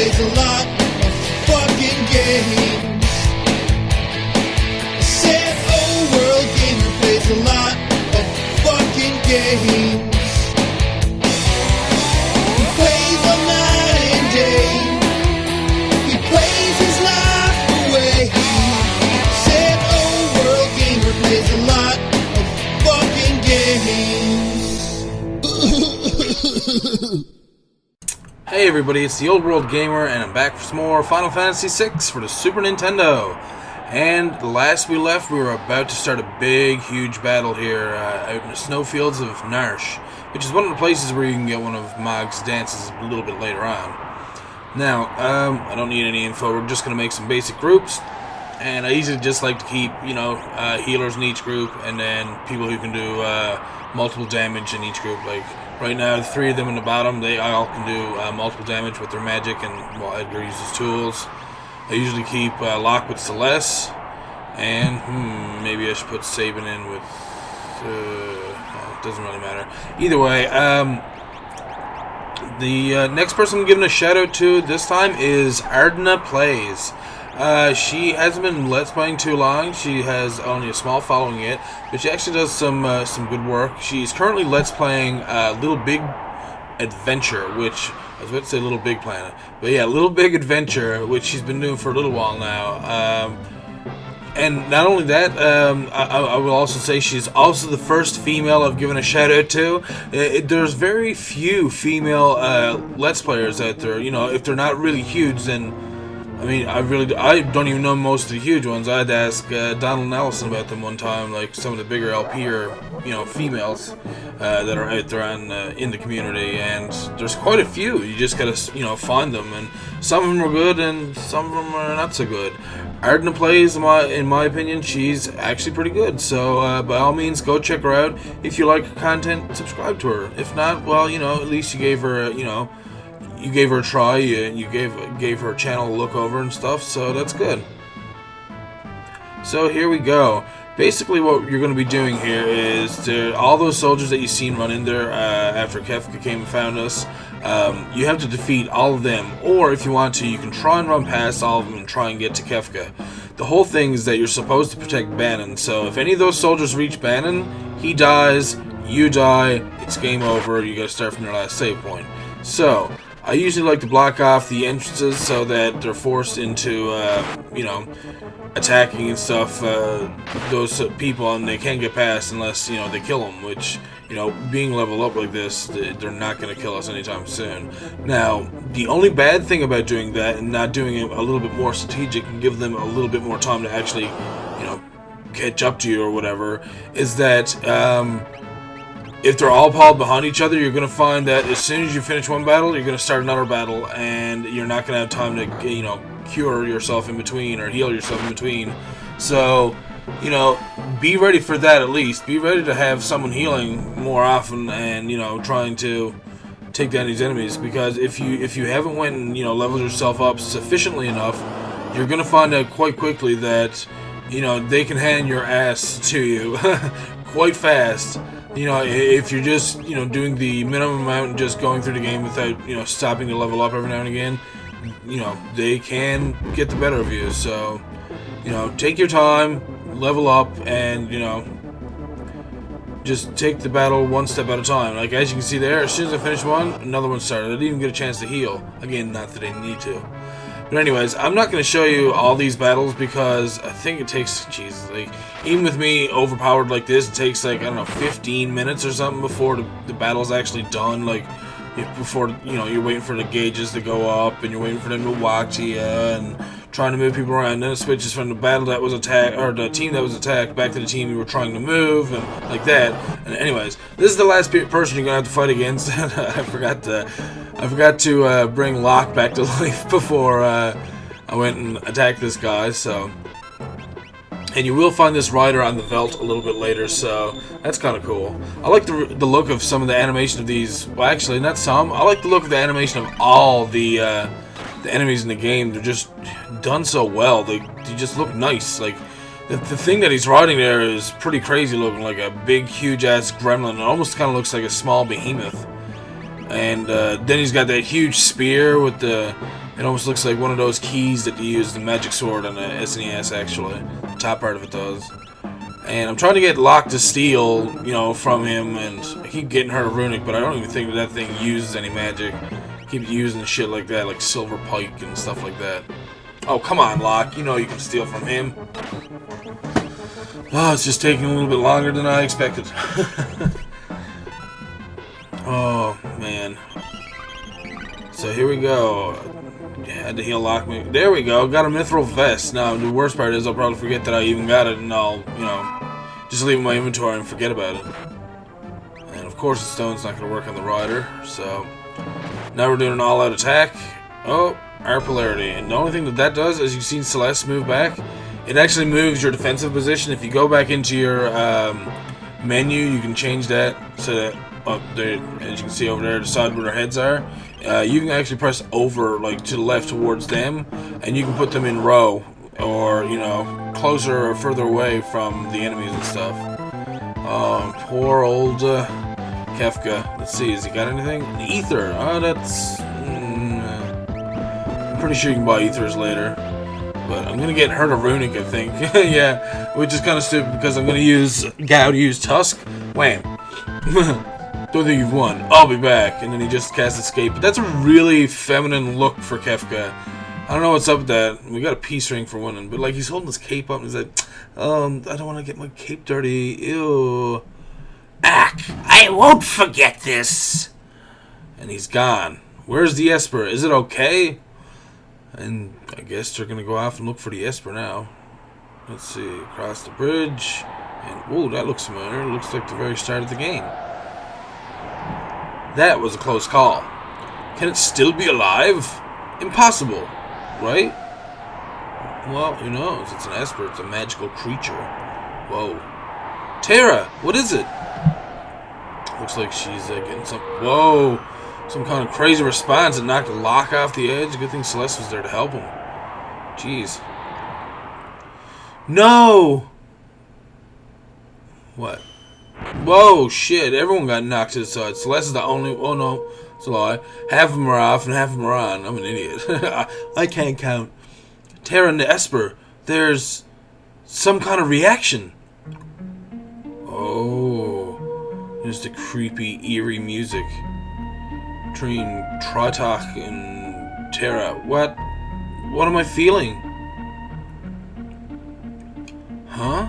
plays a lot of fucking games. I said, oh, world gamer plays a lot of fucking games. He plays all night and day. He plays his life away. Said, oh, world gamer plays a lot of fucking games. Hey everybody, it's the Old World Gamer, and I'm back for some more Final Fantasy VI for the Super Nintendo. And last we left, we were about to start a big, huge battle here out in the snowfields of Narshe, which is one of the places where you can get one of Mog's dances a little bit later on. Now, I don't need any info, we're just going to make some basic groups, and I usually just like to keep, healers in each group, and then people who can do multiple damage in each group. Like, right now, the three of them in the bottom, they all can do multiple damage with their magic, and Edgar uses tools. I usually keep Locke with Celeste, and maybe I should put Sabin in with... it doesn't really matter. Either way, the next person I'm giving a shout out to this time is Ardna Plays. She hasn't been Let's Playing too long. She has only a small following yet, but she actually does some good work. She's currently Let's Playing Little Big Adventure, which I was about to say Little Big Planet, but yeah, Little Big Adventure, which she's been doing for a little while now. And not only that, I will also say she's also the first female I've given a shout out to. There's very few female Let's Players out there. You know, if they're not really huge, then I mean, I don't even know most of the huge ones. I had to ask Donald and Allison about them one time, like some of the bigger LP or, females that are out there in the community, and there's quite a few. You just gotta, find them, and some of them are good, and some of them are not so good. Ardna Plays, in my opinion, she's actually pretty good, so by all means, go check her out. If you like her content, subscribe to her. If not, well, at least you gave her, you gave her a try, you gave her a channel to look over and stuff, so that's good. So here we go. Basically what you're going to be doing here is all those soldiers that you've seen run in there after Kefka came and found us, you have to defeat all of them, or if you want to, you can try and run past all of them and try and get to Kefka. The whole thing is that you're supposed to protect Bannon, so if any of those soldiers reach Bannon, he dies, you die, it's game over, you gotta start from your last save point. So I usually like to block off the entrances so that they're forced into, attacking and stuff, those people, and they can't get past unless, they kill them, which, being leveled up like this, they're not going to kill us anytime soon. Now, the only bad thing about doing that and not doing it a little bit more strategic and give them a little bit more time to actually, catch up to you or whatever, is that, if they're all piled behind each other, you're going to find that as soon as you finish one battle, you're going to start another battle, and you're not going to have time to, cure yourself in between or heal yourself in between. So, be ready for that at least. Be ready to have someone healing more often and, trying to take down these enemies, because if you haven't went and, leveled yourself up sufficiently enough, you're going to find out quite quickly that, they can hand your ass to you quite fast. If you're just, doing the minimum amount and just going through the game without, stopping to level up every now and again, they can get the better of you. So, take your time, level up, and, just take the battle one step at a time. Like, as you can see there, as soon as I finished one, another one started. I didn't even get a chance to heal. Again, not that I need to. But anyways, I'm not going to show you all these battles because I think it takes, even with me overpowered like this, it takes 15 minutes or something before the battle's actually done. Before, you're waiting for the gauges to go up, and you're waiting for them to walk to you, and trying to move people around. Then it switches from the battle that was attacked, or the team that was attacked, back to the team you were trying to move, and like that. And anyways, this is the last person you're gonna have to fight against. I forgot to bring Locke back to life before I went and attacked this guy. So, and you will find this rider on the Veldt a little bit later, so that's kind of cool. I like the look of some of the animation of these. Well, actually, not some. I like the look of the animation of all the enemies in the game. They're just done so well. They just look nice. Like, the thing that he's riding there is pretty crazy looking, like a big, huge-ass gremlin. It almost kind of looks like a small behemoth. And then he's got that huge spear with the It almost looks like one of those keys that you use the magic sword on the SNES, actually. The top part of it does. And I'm trying to get Locke to steal, you know, from him, and I keep getting her a runic, but I don't even think that thing uses any magic. I keep using shit like that, like Silver Pike and stuff like that. Oh, come on, Locke. You know you can steal from him. Oh, it's just taking a little bit longer than I expected. Oh, man. So here we go. Had to heal Locke. There we go. Got a mithril vest. Now, the worst part is I'll probably forget that I even got it, and I'll, you know, just leave it in my inventory and forget about it. And of course the stone's not going to work on the rider, so now we're doing an all-out attack. Oh, our polarity. And the only thing that that does, as you've seen Celeste move back, it actually moves your defensive position. If you go back into your menu, you can change that so that up there, as you can see over there, the side where their heads are. You can actually press over, like, to the left towards them, and you can put them in row, or, you know, closer or further away from the enemies and stuff. Poor old Kefka. Let's see, has he got anything? An ether. Oh, that's... I'm pretty sure you can buy ethers later. But I'm gonna get her to runic, I think. Yeah, which is kind of stupid because I'm gonna use Gao to use Tusk. Wham. Don't think you've won. I'll be back. And then he just casts Escape. But that's a really feminine look for Kefka. I don't know what's up with that. We got a peace ring for winning. But like he's holding his cape up and he's like, I don't want to get my cape dirty. Ew. Ack! I won't forget this. And he's gone. Where's the Esper? Is it okay? And I guess they're gonna go off and look for the Esper now. Let's see. Across the bridge. And whoa, that looks familiar. It looks like the very start of the game. That was a close call. Can it still be alive? Impossible, right? Well, who knows? It's an Esper. It's a magical creature. Whoa. Terra, what is it? Looks like she's getting some... Whoa. Some kind of crazy response and knocked Locke off the edge. Good thing Celeste was there to help him. Jeez. No! What? Whoa, shit. Everyone got knocked to the side. Celeste is the only... Oh, no. It's a lie. Half of them are off and half of them are on. I'm an idiot. I can't count. Terra and the Esper. There's some kind of reaction. Oh. There's the creepy, eerie music. Between Tritok and Terra. What? What am I feeling? Huh?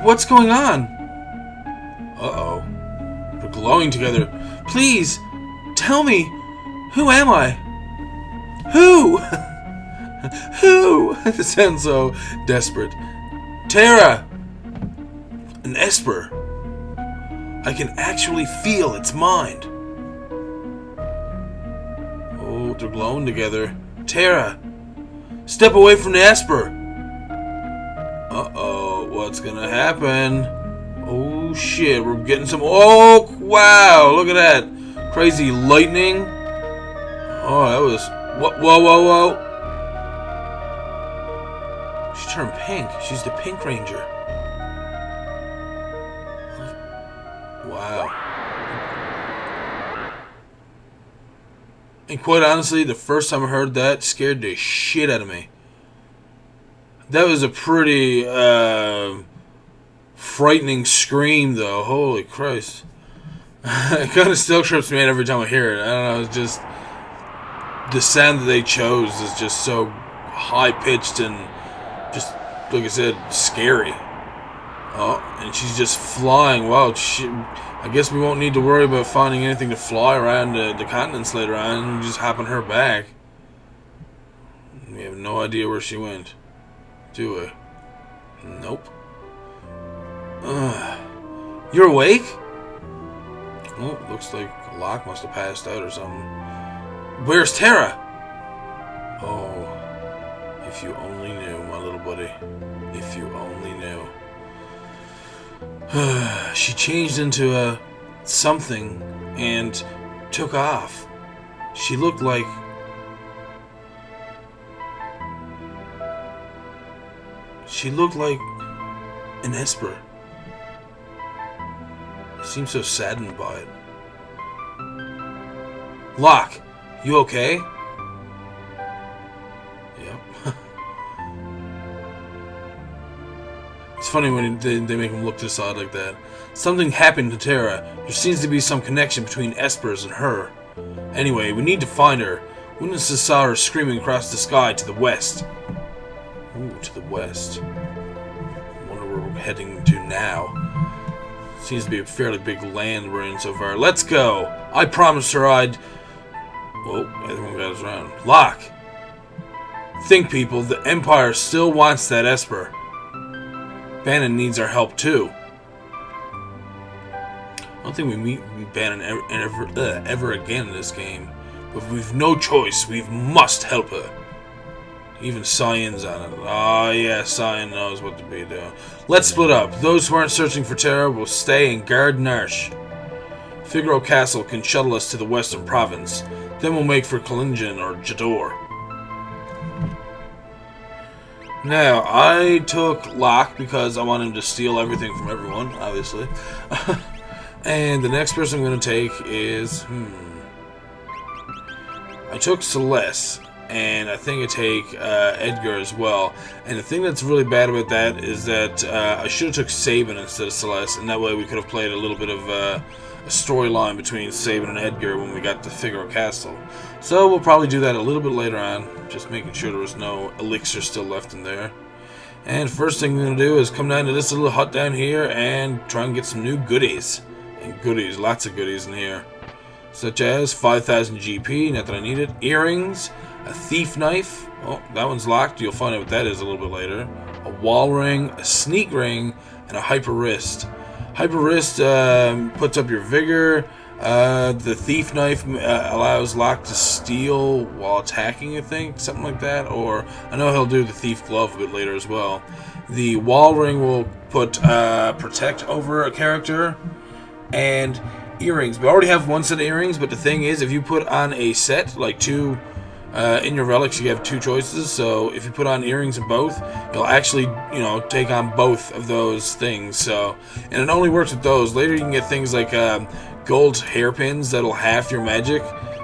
What's going on? Uh-oh. We're glowing together. Please, tell me, who am I? Who? Who? It sounds so desperate. Terra! An Esper. I can actually feel its mind. Oh, they're glowing together. Terra! Step away from the Esper! Uh-oh, what's gonna happen? Oh shit, we're getting some... Oh, wow, look at that. Crazy lightning. Oh, that was... Whoa, whoa, whoa. She turned pink. She's the Pink Ranger. Wow. And quite honestly, the first time I heard that scared the shit out of me. That was a pretty frightening scream, though. Holy Christ. It kind of still trips me out every time I hear it. I don't know, it's just... The sound that they chose is just so high-pitched and just, like I said, scary. Oh, and she's just flying. Wow, I guess we won't need to worry about finding anything to fly around the continents later on. We just hop on her back. We have no idea where she went. Do we? Nope. You're awake? Oh, looks like Locke must have passed out or something. Where's Terra? Oh, if you only knew, my little buddy. If you only knew. She changed into a something and took off. She looked like... She looked like an Esper. I seemed so saddened by it. Locke, You okay? Yep. It's funny when they make him look to the side like that. Something happened to Terra. There seems to be some connection between Esper's and her. Anyway, we need to find her. Witnesses saw her screaming across the sky to the west. Ooh, to the west. Wonder where we're heading to now. Seems to be a fairly big land we're in so far. Let's go! I promised her I'd... Whoa, everyone got us around. Locke! Think, people, the Empire still wants that Esper. Bannon needs our help, too. I don't think we meet Bannon ever again in this game. But we've no choice. We must help her. Even Cyan's on it. Oh, yeah, Cyan knows what to be doing. Let's split up. Those who aren't searching for Terra will stay and guard Narshe. Figaro Castle can shuttle us to the western province. Then we'll make for Kalingen or Jador. Now, I took Locke because I want him to steal everything from everyone, obviously. And the next person I'm going to take is... I took Celeste. And I think I take Edgar as well. And the thing that's really bad about that is that I should have took Sabin instead of Celeste, and that way we could have played a little bit of a storyline between Sabin and Edgar when we got to Figaro Castle. So we'll probably do that a little bit later on, just making sure there was no elixir still left in there. And first thing we're going to do is come down to this little hut down here and try and get some new goodies. And goodies, lots of goodies in here. Such as 5,000 GP, not that I need it, earrings, a thief knife. Oh, that one's locked. You'll find out what that is a little bit later. A wall ring, a sneak ring, and a hyper wrist. Hyper wrist puts up your vigor. The thief knife allows Locke to steal while attacking, I think. Something like that. Or I know he'll do the thief glove a bit later as well. The wall ring will put protect over a character. And earrings. We already have one set of earrings, but the thing is, if you put on a set, like two... in your relics, you have two choices, so if you put on earrings in both, you'll actually, take on both of those things, so, and it only works with those. Later you can get things like gold hairpins that'll half your magic,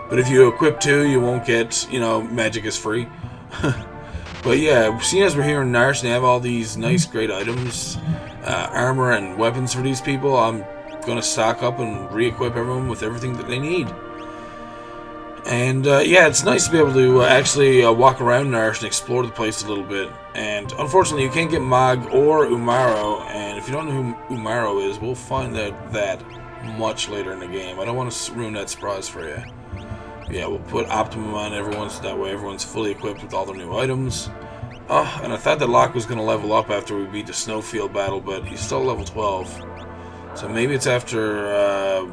but if you equip two, you won't get, magic is free. But yeah, seeing as we're here in Narshe and have all these nice, great items, armor and weapons for these people, I'm going to stock up and re-equip everyone with everything that they need. And, yeah, it's nice to be able to actually walk around Narshe and explore the place a little bit. And, unfortunately, you can't get Mog or Umaro, and if you don't know who Umaro is, we'll find out that much later in the game. I don't want to ruin that surprise for you. Yeah, we'll put Optimum on everyone, so that way everyone's fully equipped with all their new items. Oh, and I thought that Locke was going to level up after we beat the Snowfield battle, but he's still level 12. So maybe it's after,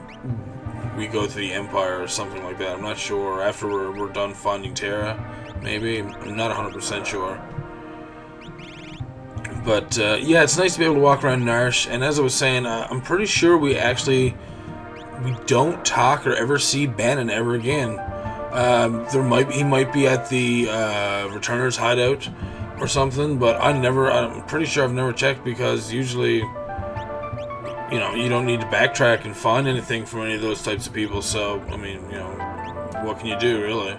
we go to the Empire or something like that. I'm not sure. After we're done finding Terra, maybe. I'm not 100% sure. But, yeah, it's nice to be able to walk around Narshe. And as I was saying, I'm pretty sure we don't talk or ever see Bannon ever again. He might be at the Returner's hideout or something, but I'm pretty sure I've never checked, because usually... you don't need to backtrack and find anything from any of those types of people, so, I mean, what can you do, really?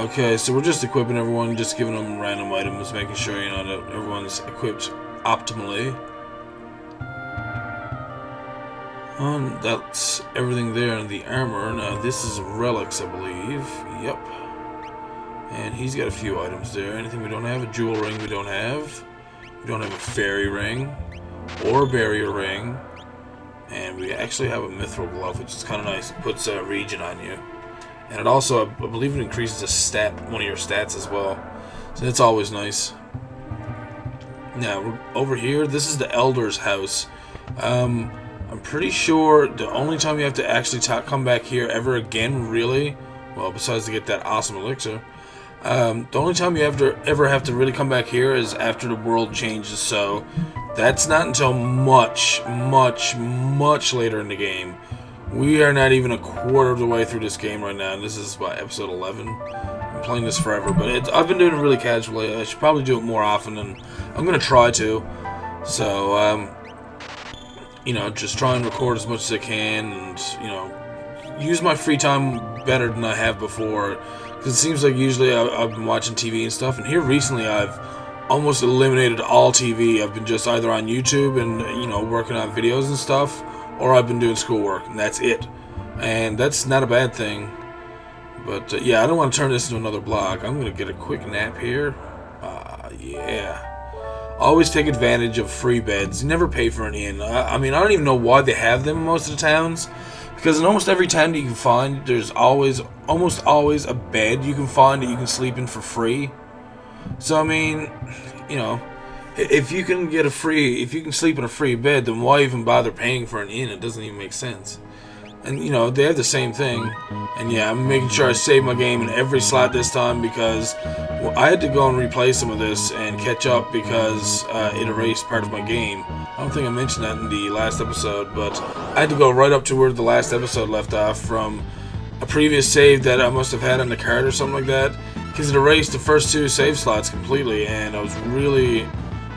Okay, so we're just equipping everyone, just giving them random items, making sure, that everyone's equipped optimally. That's everything there in the armor. Now, this is relics, I believe. Yep. And he's got a few items there. Anything we don't have? A jewel ring we don't have. We don't have a fairy ring or a barrier ring, and we actually have a mithril glove, which is kind of nice. It puts a region on you, and it also, I believe, it increases one of your stats as well. So that's always nice. Now we're over here. This is the Elder's house. I'm pretty sure the only time you have to actually come back here ever again, really, well, besides to get that awesome elixir. The only time you ever have to really come back here is after the world changes, so that's not until much, much, much later in the game. We are not even a quarter of the way through this game right now, and this is, what, episode 11? I'm playing this forever, but I've been doing it really casually. I should probably do it more often, and I'm going to try to. So, just try and record as much as I can, and, use my free time better than I have before. Because it seems like usually I've been watching TV and stuff, and here recently I've almost eliminated all TV. I've been just either on YouTube and, you know, working on videos and stuff, or I've been doing schoolwork, and that's it. And that's not a bad thing. But yeah, I don't want to turn this into another vlog. I'm going to get a quick nap here. Yeah. Always take advantage of free beds. You never pay for an inn. I mean, I don't even know why they have them in most of the towns. Because in almost every town that you can find, there's almost always a bed you can find that you can sleep in for free. So, I mean, you know, if you can sleep in a free bed, then why even bother paying for an inn? It doesn't even make sense. And, you know, they have the same thing. And yeah, I'm making sure I save my game in every slot this time because I had to go and replay some of this and catch up because it erased part of my game. I don't think I mentioned that in the last episode, but I had to go right up to where the last episode left off from a previous save that I must have had on the card or something like that, because it erased the first 2 save slots completely, and I was really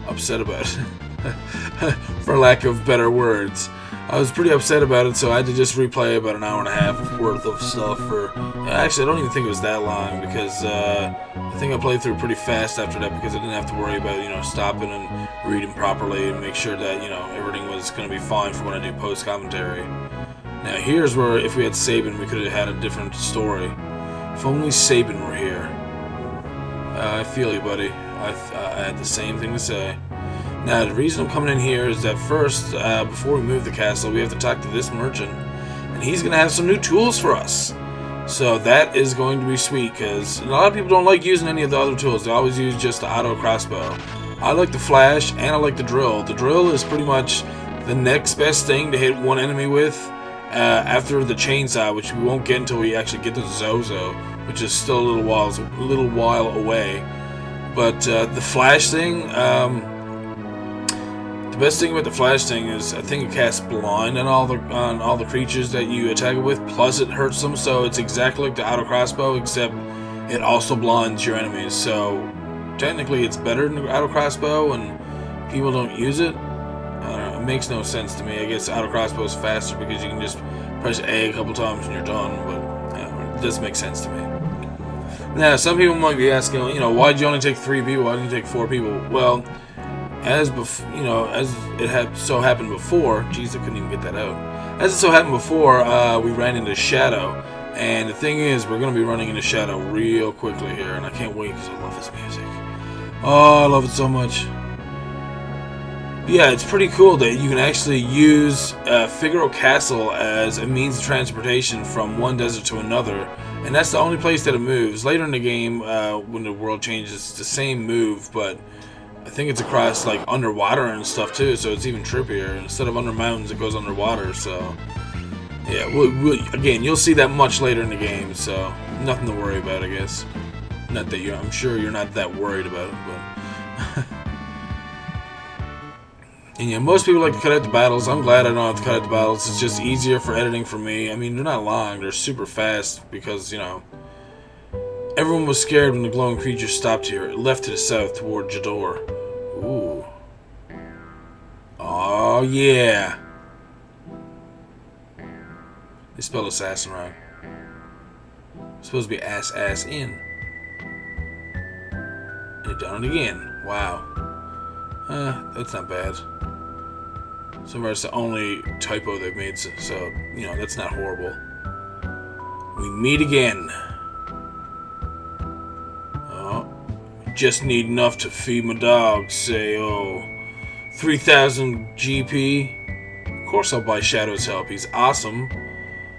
upset about it, for lack of better words. I was pretty upset about it, so I had to just replay about an hour and a half worth of stuff for... Actually, I don't even think it was that long, because I think I played through pretty fast after that, because I didn't have to worry about, you know, stopping and reading properly and make sure that, you know, everything was going to be fine for when I do post-commentary. Now, here's where, if we had Sabin, we could have had a different story. If only Sabin were here. I feel you, buddy. I had the same thing to say. Now, the reason I'm coming in here is that first, before we move the castle, we have to talk to this merchant. And he's going to have some new tools for us. So that is going to be sweet, because a lot of people don't like using any of the other tools. They always use just the auto crossbow. I like the flash, and I like the drill. The drill is pretty much the next best thing to hit one enemy with after the chainsaw, which we won't get until we actually get to Zozo, which is still a little while away. But the flash thing... The best thing about the flash thing is I think it casts blind on all the creatures that you attack it with, plus it hurts them, so it's exactly like the auto crossbow, except it also blinds your enemies. So technically it's better than the auto crossbow, and people don't use it. I don't know, it makes no sense to me. I guess auto crossbow is faster because you can just press A a couple times and you're done, but it doesn't make sense to me. Now, some people might be asking, you know, why'd you only take 3 people? Why didn't you take 4 people? Well, as it had so happened before, jeez, I couldn't even get that out. As it so happened before, we ran into Shadow, and the thing is, we're going to be running into Shadow real quickly here, and I can't wait because I love his music. Oh, I love it so much. Yeah, it's pretty cool that you can actually use Figaro Castle as a means of transportation from one desert to another, and that's the only place that it moves. Later in the game, when the world changes, it's the same move, but I think it's across, like, underwater and stuff, too, so it's even trippier. Instead of under mountains, it goes underwater, so... Yeah, again, you'll see that much later in the game, so nothing to worry about, I guess. Not that I'm sure you're not that worried about it, but... And yeah, most people like to cut out the battles. I'm glad I don't have to cut out the battles. It's just easier for editing for me. I mean, they're not long. They're super fast because, you know... Everyone was scared when the glowing creature stopped here. It left to the south toward Jador. Ooh. Oh, yeah. They spelled assassin wrong. It's supposed to be ass-in. And they've done it again. Wow. That's not bad. So far, it's the only typo they've made, so, you know, that's not horrible. We meet again. Just need enough to feed my dog, say, 3,000 GP. Of course I'll buy Shadow's help, he's awesome.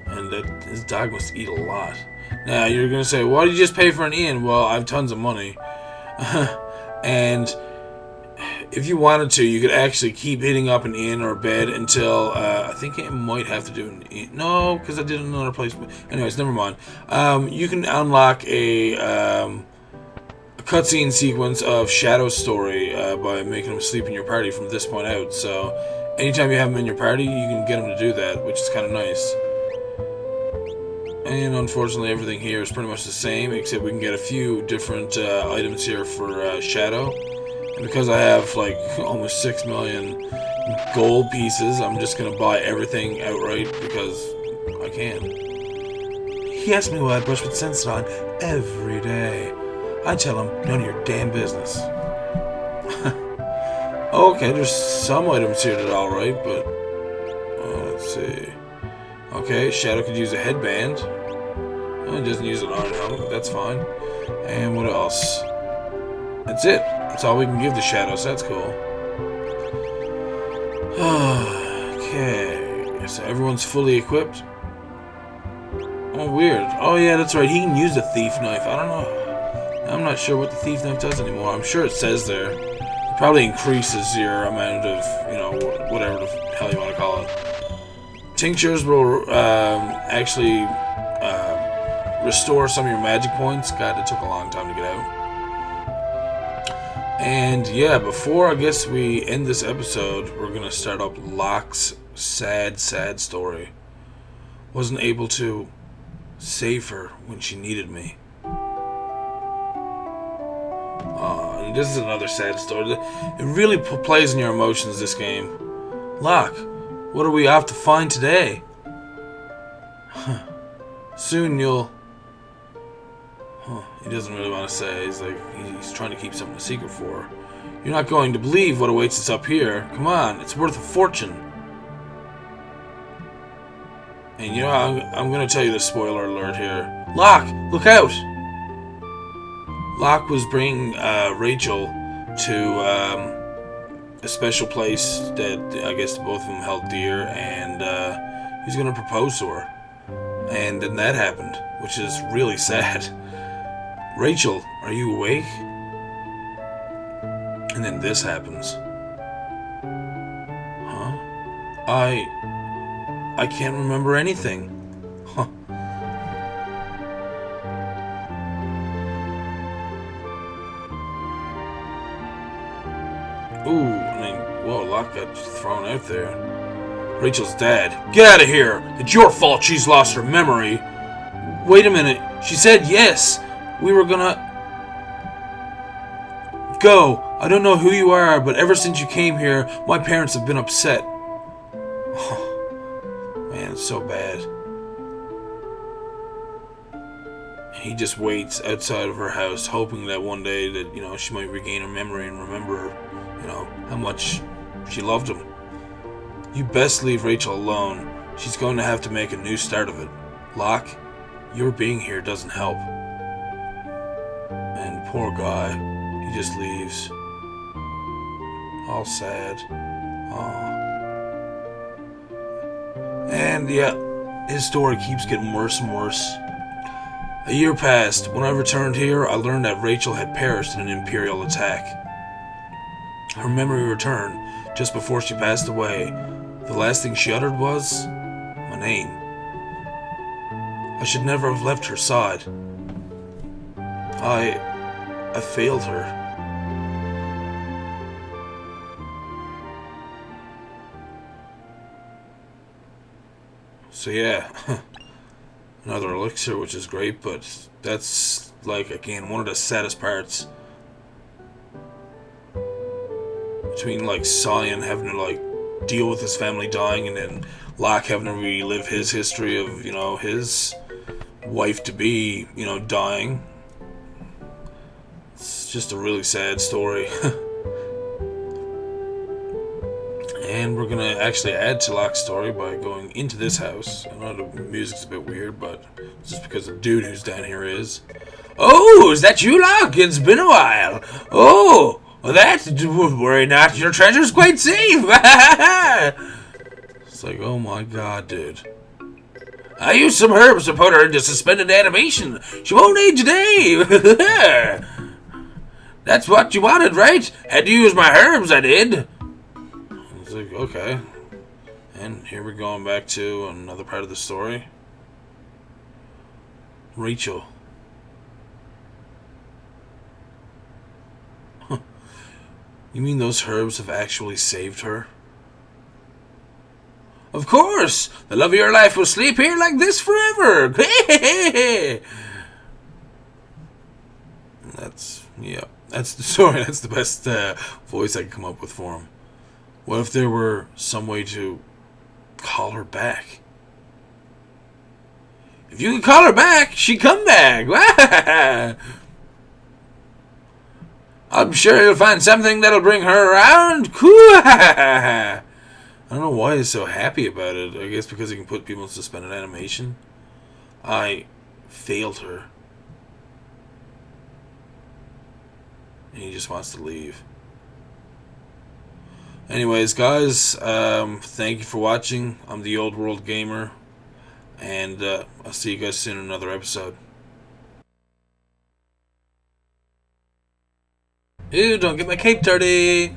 And that his dog must eat a lot. Now, you're gonna say, why did you just pay for an inn? Well, I have tons of money. And if you wanted to, you could actually keep hitting up an inn or a bed until, I think it might have to do an inn. No, because I did it in another place. But anyways, never mind. You can unlock a cutscene sequence of Shadow's story by making him sleep in your party from this point out. So anytime you have him in your party, you can get him to do that, which is kind of nice. And unfortunately, everything here is pretty much the same, except we can get a few different items here for Shadow. And because I have like almost 6 million gold pieces, I'm just gonna buy everything outright because I can. He asks me why I brush with Sensodyne every day. I tell him, none of your damn business. Okay, there's some items here that are alright, but... let's see. Okay, Shadow could use a headband. Oh, he doesn't use an iron helmet, that's fine. And what else? That's it. That's all we can give the Shadow, so that's cool. Okay, so everyone's fully equipped. Oh, weird. Oh, yeah, that's right. He can use the thief knife. I don't know. I'm not sure what the thief knife does anymore. I'm sure it says there. It probably increases your amount of, you know, whatever the hell you want to call it. Tinctures will actually restore some of your magic points. God, it took a long time to get out. And yeah, before I guess we end this episode, we're going to start up Locke's sad story. Wasn't able to save her when she needed me. And this is another sad story. It really plays in your emotions, this game. Locke, what are we off to find today? Soon you'll... He doesn't really want to say. He's like, he's trying to keep something a secret for her. You're not going to believe what awaits us up here. Come on, it's worth a fortune. And you know, I'm going to tell you the spoiler alert here. Locke, look out! Locke was bringing Rachel to a special place that I guess both of them held dear, and he's going to propose to her. And then that happened, which is really sad. Rachel, are you awake? And then this happens. Huh? I can't remember anything. Huh. Ooh, I mean, whoa, Locke got thrown out there. Rachel's dad. Get out of here! It's your fault she's lost her memory. Wait a minute. She said yes. We were gonna... Go. I don't know who you are, but ever since you came here, my parents have been upset. Oh, man, it's so bad. He just waits outside of her house, hoping that one day that, you know, she might regain her memory and remember, you know, how much she loved him. You best leave Rachel alone. She's going to have to make a new start of it. Locke, your being here doesn't help. And poor guy, he just leaves. All sad. Aww. And yeah, his story keeps getting worse and worse. A year passed. When I returned here, I learned that Rachel had perished in an Imperial attack. Her memory returned just before she passed away. The last thing she uttered was my name. I should never have left her side. I failed her. So yeah, another elixir, which is great, but that's, like, again, one of the saddest parts. Between, like, Cyan having to, like, deal with his family dying, and then Locke having to relive his history of, you know, his wife-to-be, you know, dying. It's just a really sad story. And we're gonna actually add to Locke's story by going into this house. I know the music's a bit weird, but it's just because the dude who's down here is. Oh, is that you, Locke? It's been a while. Oh, well, worry not. Your treasure's quite safe. It's like, oh my god, dude. I used some herbs to put her into suspended animation. She won't age a day. That's what you wanted, right? Had to use my herbs, I did. It's like, okay. And here we're going back to another part of the story. Rachel. Huh. You mean those herbs have actually saved her? Of course! The love of your life will sleep here like this forever! That's, yeah. That's the story. That's the best voice I can come up with for him. What if there were some way to call her back? If you could call her back, she'd come back. I'm sure you'll find something that'll bring her around. I don't know why he's so happy about it. I guess because he can put people in suspended animation. I failed her. And he just wants to leave. Anyways, guys, thank you for watching. I'm the Old World Gamer. And I'll see you guys soon in another episode. Ew, don't get my cape dirty!